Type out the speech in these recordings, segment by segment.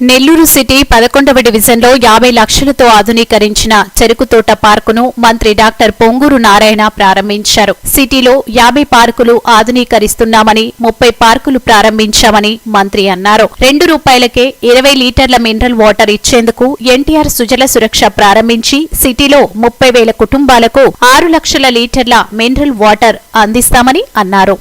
Nellore city 11వ డివిజన్లో 50 లక్షలతో ఆధునీకరించిన చెరుకు తోట పార్కును మంత్రి డాక్టర్ పొంగూరు నారాయణ ప్రారంభించారు. సిటీలో 50 పార్కులు ఆధునీకరిస్తున్నామని 30 పార్కులు ప్రారంభించామని మంత్రి అన్నారు. ₹2కే 20 లీటర్ల మినరల్ వాటర్ ఇచ్చేందుకు ఎన్టీఆర్ సుజల సురక్ష ప్రారంభించి సిటీలో 30,000 కుటుంబాలకు 6 లక్షల లీటర్ల మినరల్ వాటర్ అందిస్తామని అన్నారు.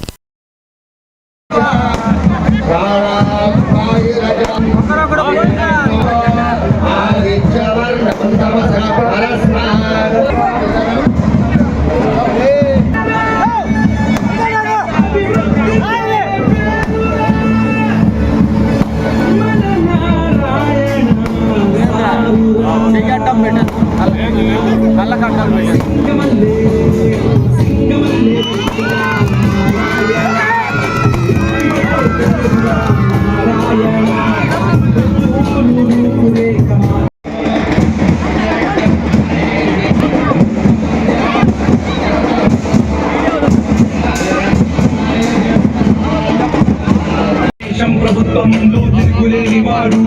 ప్రభుత్వంలో తిరుగులేని వాడు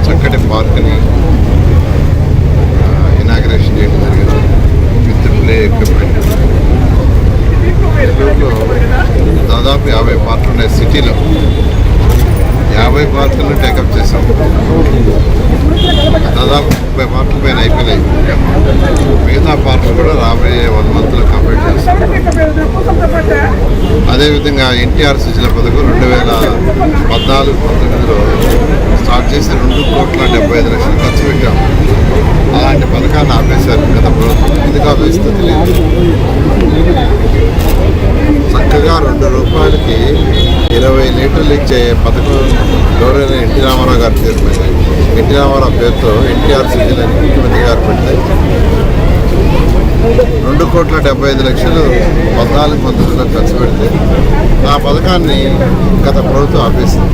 చక్కటి పార్క్ని ఇనాగ్రేషన్ చేయడం జరిగింది విత్ ప్లే ఎక్విప్మెంట్. నెల్లూరులో దాదాపు 50 పార్కులు ఉన్నాయి. సిటీలో 50 పార్కులను టేకప్ చేశాం. దాదాపు 30 పార్కుల పైన అయిపోయినాయి. మిగతా పార్కులు కూడా రాబోయే 1 మంత్లో కంప్లీట్ చేస్తాం. అదేవిధంగా ఎన్టీఆర్ సుజల పథకం 2014-19లో స్టార్ట్ చేసి 2,75,00,000 ఖర్చు పెట్టాం. అలాంటి పథకాన్ని ఆపేశారు గత ప్రభుత్వం. ఎందుకు ఆపేస్తుందో తెలియదు. చక్కగా ₹2కి 20 లీటర్లు ఇచ్చే పథకం గౌరవ ఎన్టీ రామారావు గారి పేరు మీద, ఎన్టీ రామారావు పేరుతో ఎన్టీఆర్ సుజల ముఖ్యమంత్రి గారు పెడితే 2,75,00,000 14-19లో ఖర్చు పెడితే ఆ పథకాన్ని గత ప్రభుత్వం ఆపేసింది.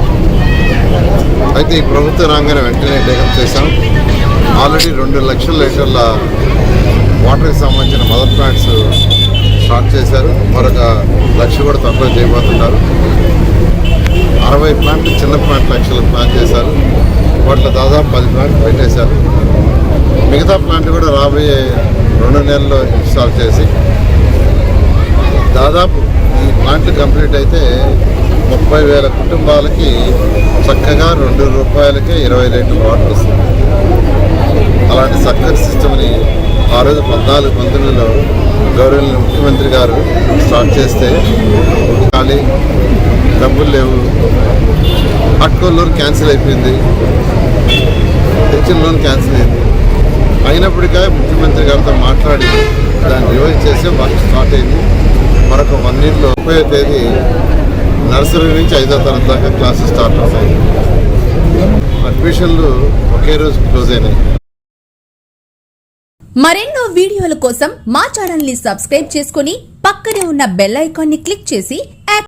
అయితే ఈ ప్రభుత్వం రాగానే వెంటనే టేకప్ చేశాం. ఆల్రెడీ 2 లక్షల లీటర్ల వాటర్కి సంబంధించిన మదర్ ప్లాంట్స్ స్టార్ట్ చేశారు. మరొక 1 లక్ష కూడా తక్కువ చేయబోతున్నారు. 60 ప్లాంట్లు చిన్న ప్లాంట్ లక్షలు ప్లాన్ చేశారు. వాటిలో దాదాపు 10 ప్లాంట్లు పెట్టేశారు. మిగతా ప్లాంట్ కూడా రాబోయే 2 నెలల్లో ఇన్స్టాల్ చేసి దాదాపు ఈ ప్లాంట్లు కంప్లీట్ అయితే 30,000 కుటుంబాలకి చక్కగా ₹2కే 20 లీటర్ల వాటర్ వస్తుంది. అలాంటి చక్కని సిస్టమ్ని ఆ రోజు 14-19లో గౌరవ ముఖ్యమంత్రి గారు స్టార్ట్ చేస్తే ఖాళీ డబ్బులు లేవు. పట్టుకోళ్ళూరు క్యాన్సిల్ అయిపోయింది, తెచ్చిన లోన్ క్యాన్సిల్ అయింది. అయినప్పటికీ ముఖ్యమంత్రి గారితో మాట్లాడి దాన్ని రివైజ్ చేసి వర్క్ స్టార్ట్ అయింది. మరొక 1 ఇయర్లో 30వ తేదీ నర్సరీ నుంచి 5వ తరగతి దాకా క్లాసెస్ స్టార్ట్ అవుతాయి. అడ్మిషన్లు ఒకే రోజు క్లోజ్ అయినాయి. మరెన్నో వీడియోల కోసం మా ఛానల్ ని సబ్స్క్రైబ్ చేసుకుని పక్కనే ఉన్న బెల్ ఐకాన్ ని క్లిక్ చేసి